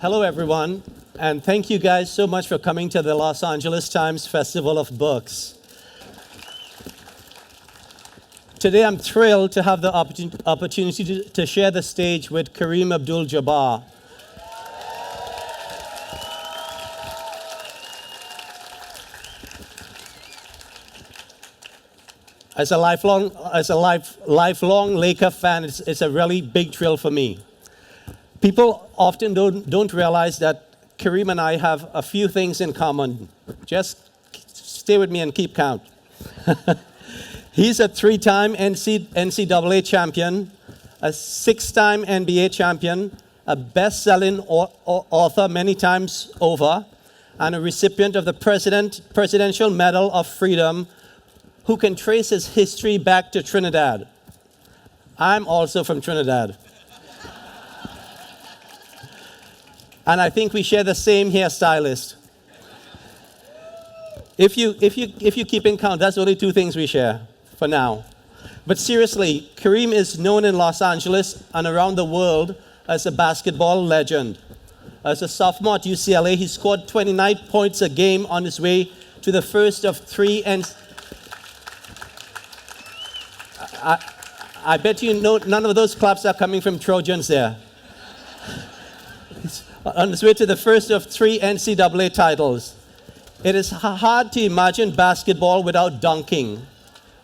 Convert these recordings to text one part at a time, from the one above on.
Hello, everyone, and thank you guys so much for coming to the Los Angeles Times Festival of Books. Today, I'm thrilled to have the opportunity to share the stage with Kareem Abdul-Jabbar. As a lifelong Laker fan, it's a really big thrill for me. People often don't realize that Kareem and I have a few things in common. Just stay with me and keep count. He's a 3-time NCAA champion, a 6-time NBA champion, a best-selling author many times over, and a recipient of the Presidential Medal of Freedom, who can trace his history back to Trinidad. I'm also from Trinidad. And I think we share the same hairstylist. If you keep in count, that's only 2 things we share for now. But seriously, Kareem is known in Los Angeles and around the world as a basketball legend. As a sophomore at UCLA, he scored 29 points a game on his way to the first of 3 I bet you know none of those claps are coming from Trojans there. On his way to the first of 3 NCAA titles. It is hard to imagine basketball without dunking.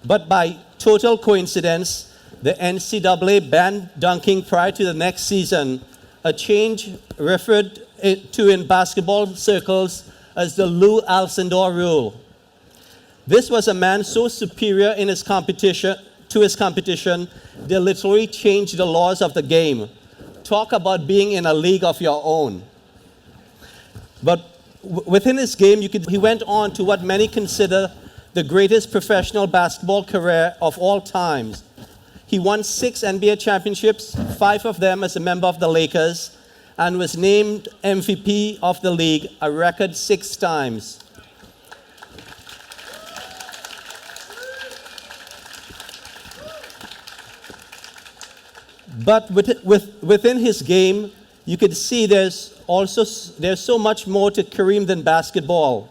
But by total coincidence, the NCAA banned dunking prior to the next season, a change referred to in basketball circles as the Lou Alcindor rule. This was a man so superior in his competition, they literally changed the laws of the game. Talk about being in a league of your own. But within his game, he went on to what many consider the greatest professional basketball career of all times. He won 6 NBA championships, 5 of them as a member of the Lakers, and was named MVP of the league a record 6 times. But within his game, you could see there's so much more to Kareem than basketball.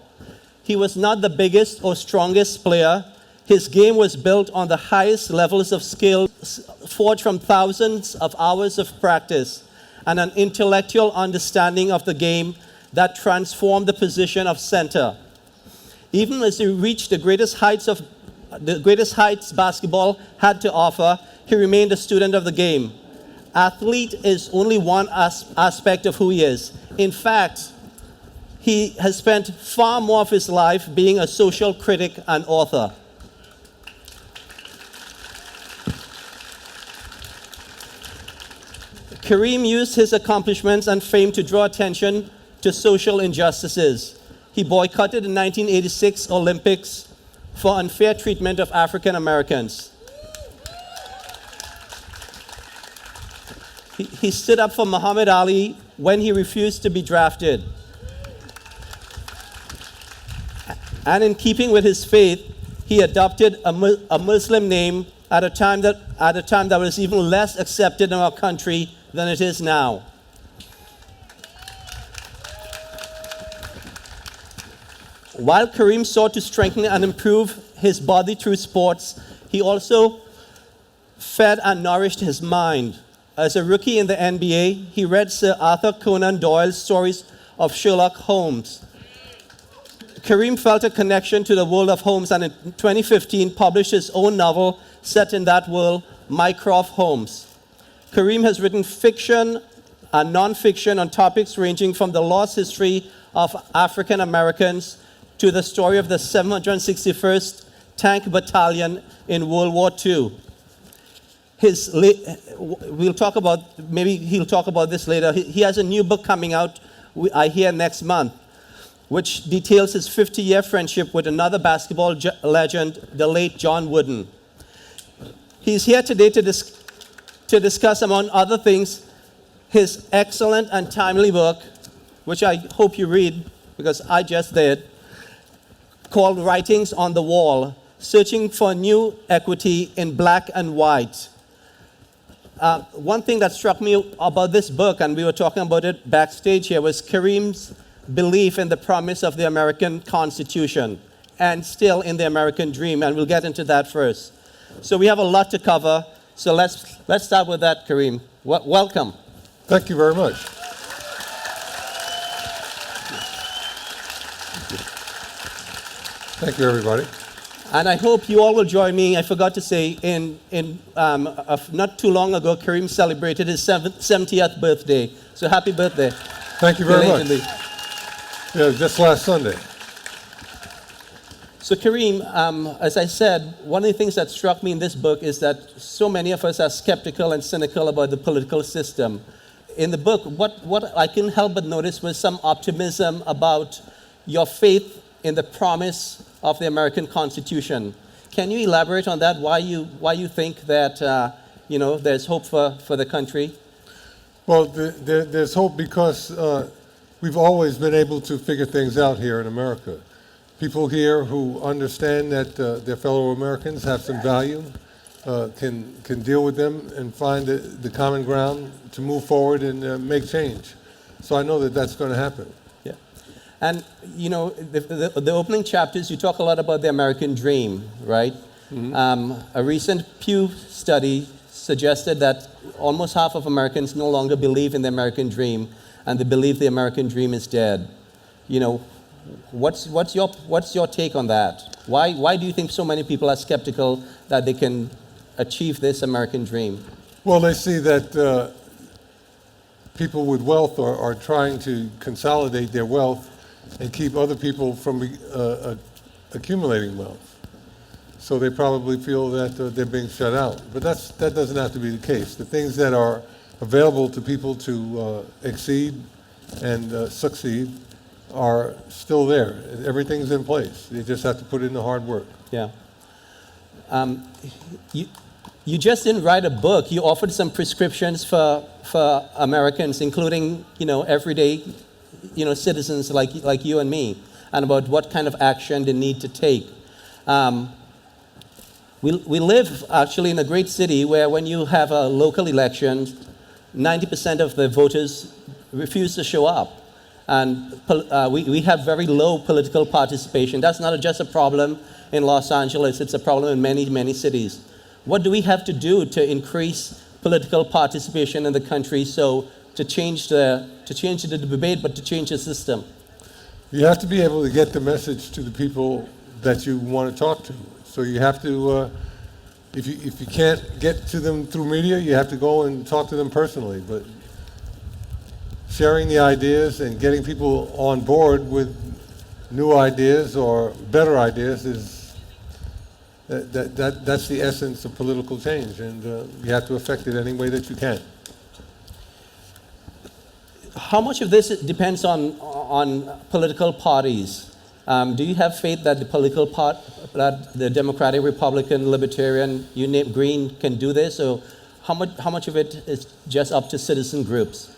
He was not the biggest or strongest player. His game was built on the highest levels of skill, forged from thousands of hours of practice, and an intellectual understanding of the game that transformed the position of center. Even as he reached the greatest heights basketball had to offer, he remained a student of the game. Athlete is only one aspect of who he is. In fact, he has spent far more of his life being a social critic and author. Kareem used his accomplishments and fame to draw attention to social injustices. He boycotted the 1986 Olympics for unfair treatment of African Americans. He stood up for Muhammad Ali when he refused to be drafted. And in keeping with his faith, he adopted a Muslim name at a time that was even less accepted in our country than it is now. While Kareem sought to strengthen and improve his body through sports, he also fed and nourished his mind. As a rookie in the NBA, he read Sir Arthur Conan Doyle's stories of Sherlock Holmes. Kareem felt a connection to the world of Holmes and in 2015 published his own novel set in that world, Mycroft Holmes. Kareem has written fiction and non-fiction on topics ranging from the lost history of African Americans to the story of the 761st Tank Battalion in World War II. Maybe he'll talk about this later. He has a new book coming out, I hear, next month, which details his 50-year friendship with another basketball legend, the late John Wooden. He's here today to discuss, among other things, his excellent and timely book, which I hope you read, because I just did, called Writings on the Wall, Searching for New Equity in Black and White. one thing that struck me about this book, and we were talking about it backstage here, was Kareem's belief in the promise of the American Constitution and still in the American dream, and we'll get into that first. So we have a lot to cover, so let's start with that, Kareem. Welcome. Thank you very much. Thank you, everybody. And I hope you all will join me. I forgot to say, not too long ago, Kareem celebrated his 70th birthday. So happy birthday. Thank you very much. Yeah, just last Sunday. So Kareem, as I said, one of the things that struck me in this book is that so many of us are skeptical and cynical about the political system. In the book, what I couldn't help but notice was some optimism about your faith in the promise of the American Constitution. Can you elaborate on that? Why you think that there's hope for the country? Well, there's hope because we've always been able to figure things out here in America. People here who understand that their fellow Americans have some value can deal with them and find the common ground to move forward and make change. So I know that that's going to happen. Yeah. And, the opening chapters, you talk a lot about the American dream, right? Mm-hmm. A recent Pew study suggested that almost half of Americans no longer believe in the American dream, and they believe the American dream is dead. What's your take on that? Why do you think so many people are skeptical that they can achieve this American dream? Well, they see that people with wealth are trying to consolidate their wealth and keep other people from accumulating wealth. So they probably feel that they're being shut out. But that doesn't have to be the case. The things that are available to people to exceed and succeed are still there. Everything's in place. You just have to put in the hard work. Yeah. You just didn't write a book. You offered some prescriptions for Americans, including everyday citizens like you and me, and about what kind of action they need to take. We live actually in a great city where when you have a local election, 90% of the voters refuse to show up. And we have very low political participation. That's not just a problem in Los Angeles, it's a problem in many, many cities. What do we have to do to increase political participation in the country to change the debate, but to change the system? You have to be able to get the message to the people that you want to talk to. So you have to, if you can't get to them through media, you have to go and talk to them personally. But sharing the ideas and getting people on board with new ideas or better ideas that's the essence of political change, and you have to affect it any way that you can. How much of this depends on political parties? Do you have faith that that the Democratic, Republican, Libertarian, you name Green can do this, or how much of it is just up to citizen groups?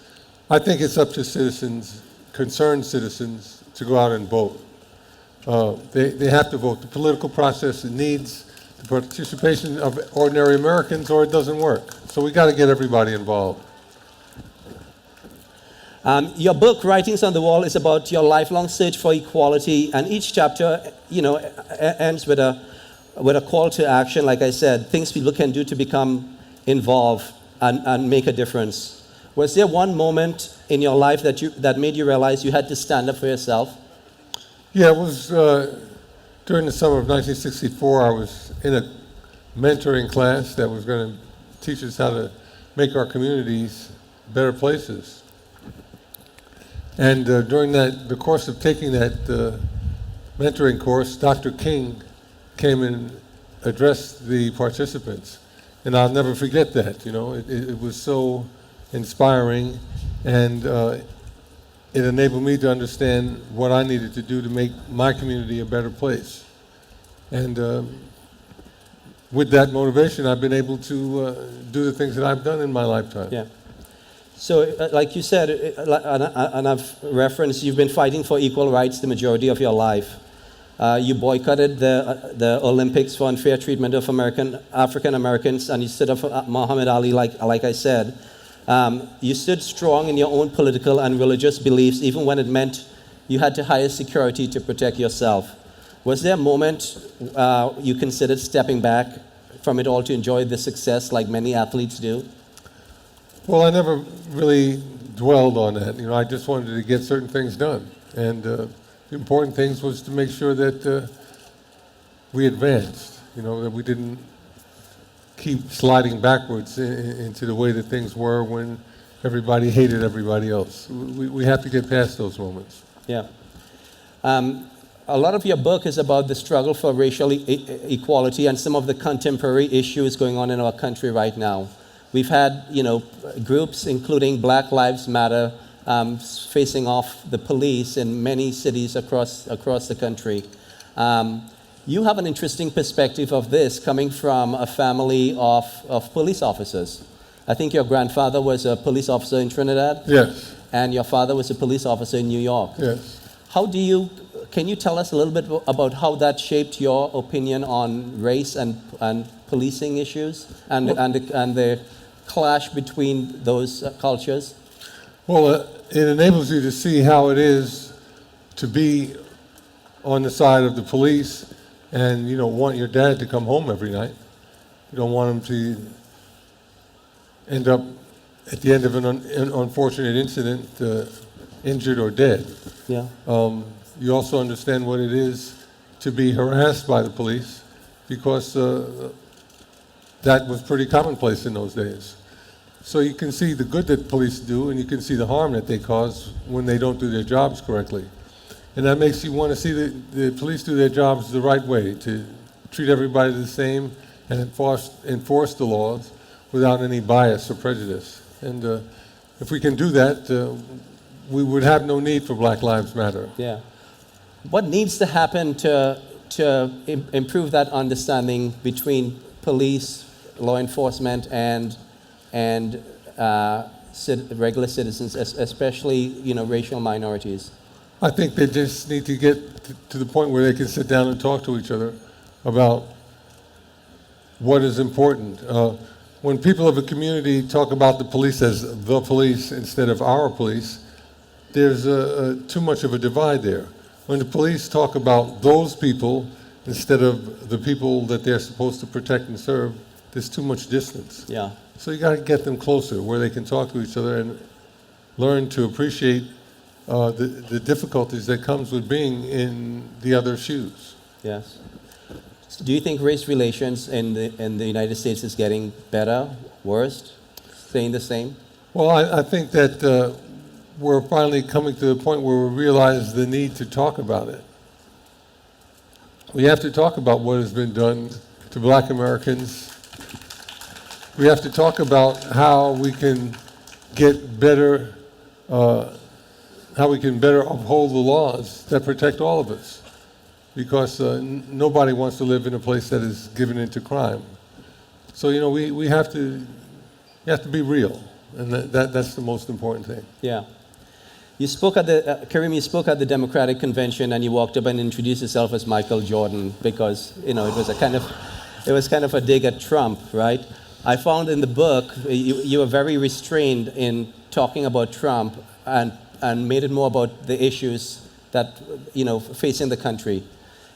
I think it's up to citizens, concerned citizens, to go out and vote. They have to vote. The political process needs the participation of ordinary Americans, or it doesn't work. So we got to get everybody involved. Your book, Writings on the Wall, is about your lifelong search for equality, and each chapter, ends with a call to action. Like I said, things people can do to become involved and make a difference. Was there one moment in your life that made you realize you had to stand up for yourself? Yeah, it was during the summer of 1964. I was in a mentoring class that was going to teach us how to make our communities better places. And during the course of taking that mentoring course, Dr. King came and addressed the participants. And I'll never forget that. It was so inspiring, and it enabled me to understand what I needed to do to make my community a better place. And with that motivation, I've been able to do the things that I've done in my lifetime. Yeah. So, like you said, and I've referenced, you've been fighting for equal rights the majority of your life. You boycotted the Olympics for unfair treatment of African Americans, and you stood up for Muhammad Ali, like I said. You stood strong in your own political and religious beliefs, even when it meant you had to hire security to protect yourself. Was there a moment you considered stepping back from it all to enjoy the success like many athletes do? Well, I never really dwelled on that. You know, I just wanted to get certain things done. And the important things was to make sure that we advanced, you know, that we didn't keep sliding backwards into the way that things were when everybody hated everybody else. We have to get past those moments. Yeah. A lot of your book is about the struggle for racial equality and some of the contemporary issues going on in our country right now. We've had, you know, groups including Black Lives Matter facing off the police in many cities across the country. You have an interesting perspective of this coming from a family of police officers. I think your grandfather was a police officer in Trinidad? Yes. And your father was a police officer in New York? Yes. Can you tell us a little bit about how that shaped your opinion on race and policing issues and the clash between those cultures? Well, it enables you to see how it is to be on the side of the police and you don't want your dad to come home every night. You don't want him to end up at the end of an unfortunate incident injured or dead. Yeah. You also understand what it is to be harassed by the police because that was pretty commonplace in those days. So you can see the good that police do and you can see the harm that they cause when they don't do their jobs correctly. And that makes you want to see the police do their jobs the right way, to treat everybody the same and enforce the laws without any bias or prejudice. And if we can do that, we would have no need for Black Lives Matter. Yeah. What needs to happen to improve that understanding between police, law enforcement, and regular citizens, especially, you know, racial minorities? I think they just need to get to the point where they can sit down and talk to each other about what is important. When people of a community talk about the police as the police instead of our police, there's too much of a divide there. When the police talk about those people instead of the people that they're supposed to protect and serve, there's too much distance. Yeah. So you got to get them closer where they can talk to each other and learn to appreciate the difficulties that comes with being in the other shoes. Yes. Do you think race relations in the United States is getting better, worse, staying the same? Well, I think that we're finally coming to the point where we realize the need to talk about it. We have to talk about what has been done to Black Americans. We have to talk about how we can get better, how we can better uphold the laws that protect all of us. Because nobody wants to live in a place that is given into crime. So, you know, we have to be real, and that's the most important thing. Yeah. You spoke at Kareem, you spoke at the Democratic Convention, and you walked up and introduced yourself as Michael Jordan because, you know, it was kind of a dig at Trump, right? I found in the book you were very restrained in talking about Trump and made it more about the issues that, you know, facing the country.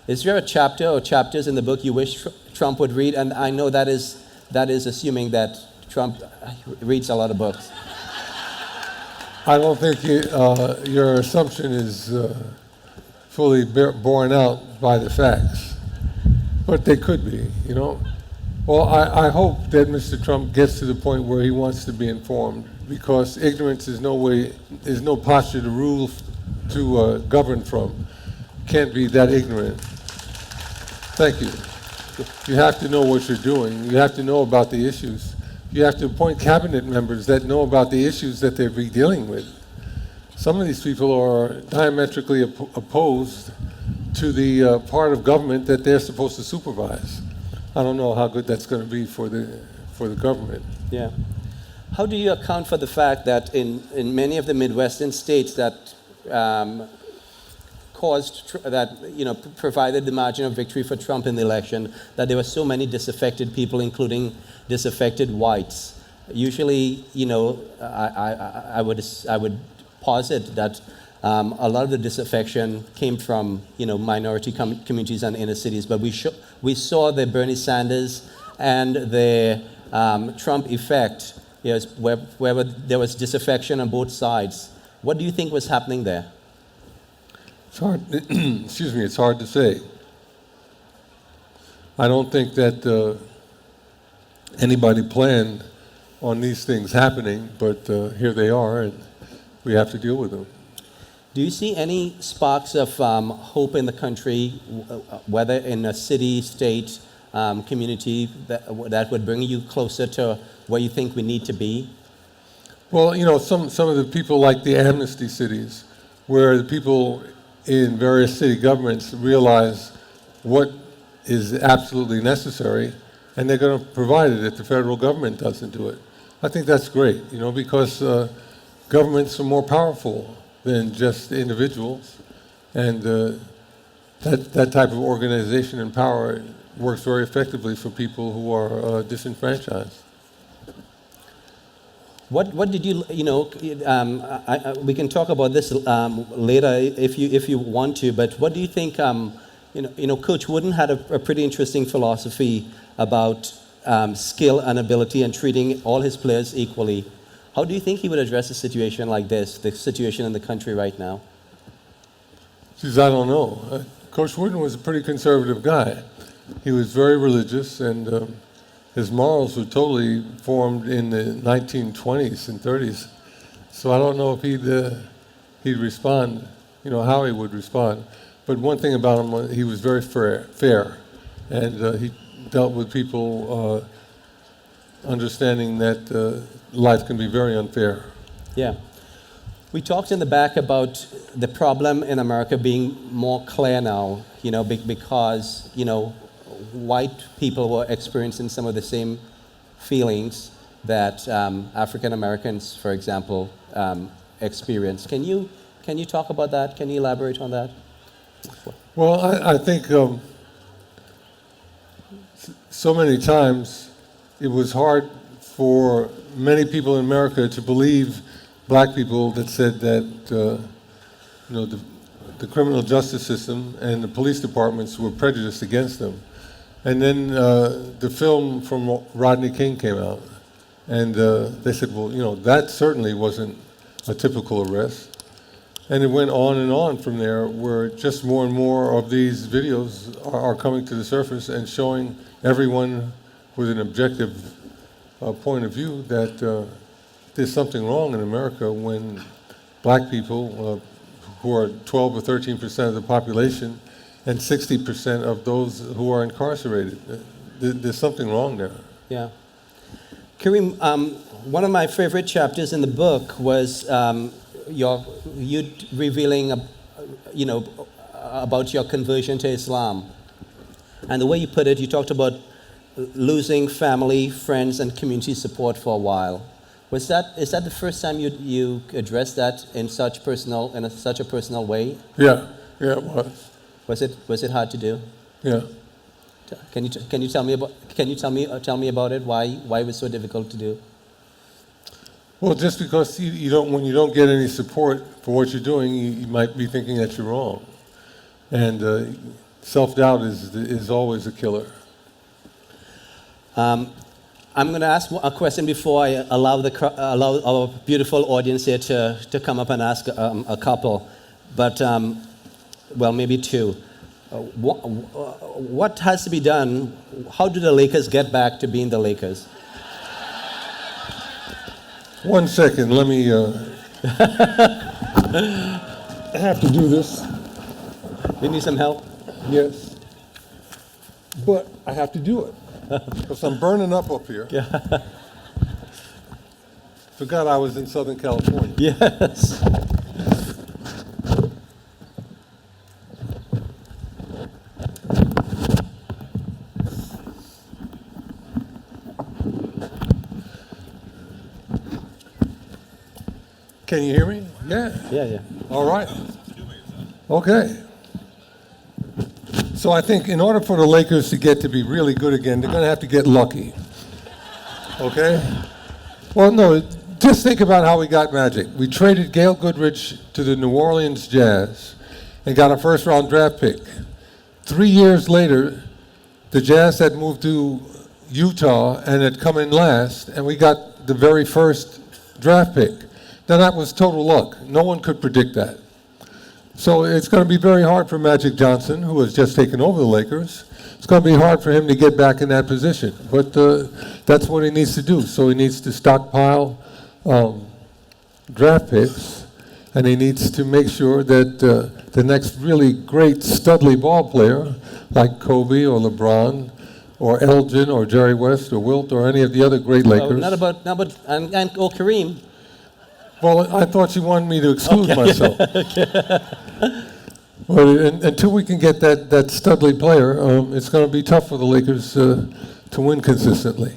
Is there a chapter or chapters in the book you wish Trump would read? And I know that is assuming that Trump reads a lot of books. I don't think your assumption is fully borne out by the facts, but they could be, you know. Well, I hope that Mr. Trump gets to the point where he wants to be informed, because ignorance is no posture to rule, to govern from. Can't be that ignorant. Thank you. You have to know what you're doing. You have to know about the issues. You have to appoint cabinet members that know about the issues that they'll be dealing with. Some of these people are diametrically opposed to the part of government that they're supposed to supervise. I don't know how good that's going to be for the government. Yeah. How do you account for the fact that in many of the Midwestern states that provided the margin of victory for Trump in the election, that there were so many disaffected people, including disaffected whites. Usually, I would posit that a lot of the disaffection came from, minority communities and inner cities. But we saw the Bernie Sanders and the Trump effect, where there was disaffection on both sides. What do you think was happening there? It's hard. Excuse me. It's hard to say. I don't think that anybody planned on these things happening, but here they are, and we have to deal with them. Do you see any sparks of hope in the country, whether in a city, state, community, that would bring you closer to where you think we need to be? Well, some of the people like the amnesty cities, where the people in various city governments realize what is absolutely necessary, and they're going to provide it if the federal government doesn't do it. I think that's great, because governments are more powerful than just individuals, and that type of organization and power works very effectively for people who are disenfranchised. What did you we can talk about this later if you want to, but what do you think? Coach Wooden had a pretty interesting philosophy about skill and ability and treating all his players equally. How do you think he would address a situation like this, the situation in the country right now? Geez, I don't know. Coach Wooden was a pretty conservative guy. He was very religious, and his morals were totally formed in the 1920s and 30s. So I don't know if he'd respond, how he would respond. But one thing about him was he was very fair, and he dealt with people understanding that life can be very unfair. Yeah. We talked in the back about the problem in America being more clear now, because, white people were experiencing some of the same feelings that African Americans, for example, experience. Can you talk about that? Can you elaborate on that? Well, I think so many times it was hard for many people in America to believe black people that said that the criminal justice system and the police departments were prejudiced against them. And then the film from Rodney King came out, and they said, well, that certainly wasn't a typical arrest. And it went on and on from there, where just more and more of these videos are coming to the surface and showing everyone with an objective point of view that there's something wrong in America when black people, who are 12 or 13% of the population, and 60% of those who are incarcerated. There's something wrong there. Yeah. Kareem, one of my favorite chapters in the book was you revealing, about your conversion to Islam. And the way you put it, you talked about losing family, friends, and community support for a while. Is that the first time you addressed that in such a personal way? Yeah, it was. Was it hard to do? Yeah. Can you tell me about it? Why it was so difficult to do? Well, just because when you don't get any support for what you're doing, you might be thinking that you're wrong, and self-doubt is always a killer. I'm going to ask a question before I allow our beautiful audience here to come up and ask a couple, but maybe two. What has to be done? How do the Lakers get back to being the Lakers? 1 second, let me. I have to do this. You need some help? Yes, but I have to do it because I'm burning up here. Yeah. Forgot I was in Southern California. Yes. Can you hear me? Yeah. Yeah. All right. Okay. So I think in order for the Lakers to get to be really good again, they're going to have to get lucky. Okay? Well, no, just think about how we got Magic. We traded Gail Goodrich to the New Orleans Jazz and got a first-round draft pick. 3 years later, the Jazz had moved to Utah and had come in last, and we got the very first draft pick. Now, that was total luck. No one could predict that. So it's going to be very hard for Magic Johnson, who has just taken over the Lakers. It's going to be hard for him to get back in that position. But that's what he needs to do. So he needs to stockpile draft picks, and he needs to make sure that the next really great studly ball player, like Kobe or LeBron or Elgin or Jerry West or Wilt or any of the other great Lakers. Oh, not about or Kareem. Well, I thought you wanted me to exclude myself. But until we can get that studly player, it's going to be tough for the Lakers to win consistently.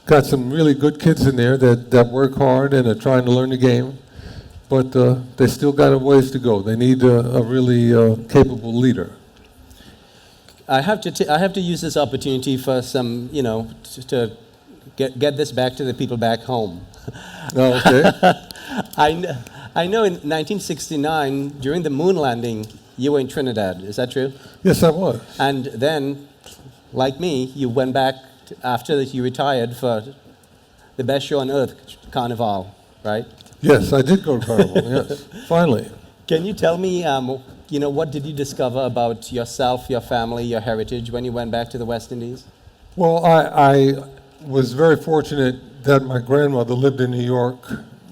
Got some really good kids in there that work hard and are trying to learn the game, but they still got a ways to go. They need a really capable leader. I have to use this opportunity for some, to get this back to the people back home. Oh, okay. I know in 1969, during the moon landing, you were in Trinidad. Is that true? Yes, I was. And then, like me, you went back after you retired for the best show on earth, Carnival, right? Yes, I did go to Carnival, yes, finally. Can you tell me, what did you discover about yourself, your family, your heritage when you went back to the West Indies? Well, I was very fortunate that my grandmother lived in New York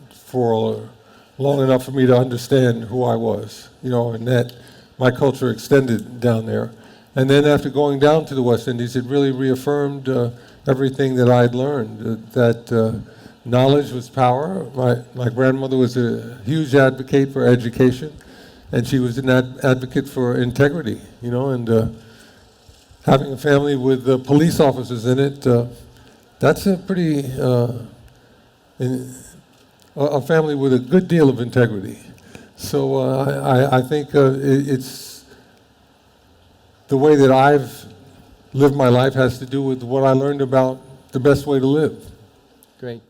for long enough for me to understand who I was, and that my culture extended down there. And then after going down to the West Indies, it really reaffirmed everything that I had learned, that knowledge was power. My grandmother was a huge advocate for education, and she was an advocate for integrity, and having a family with police officers in it, that's a pretty, a family with a good deal of integrity. So I think it's the way that I've lived my life has to do with what I learned about the best way to live. Great.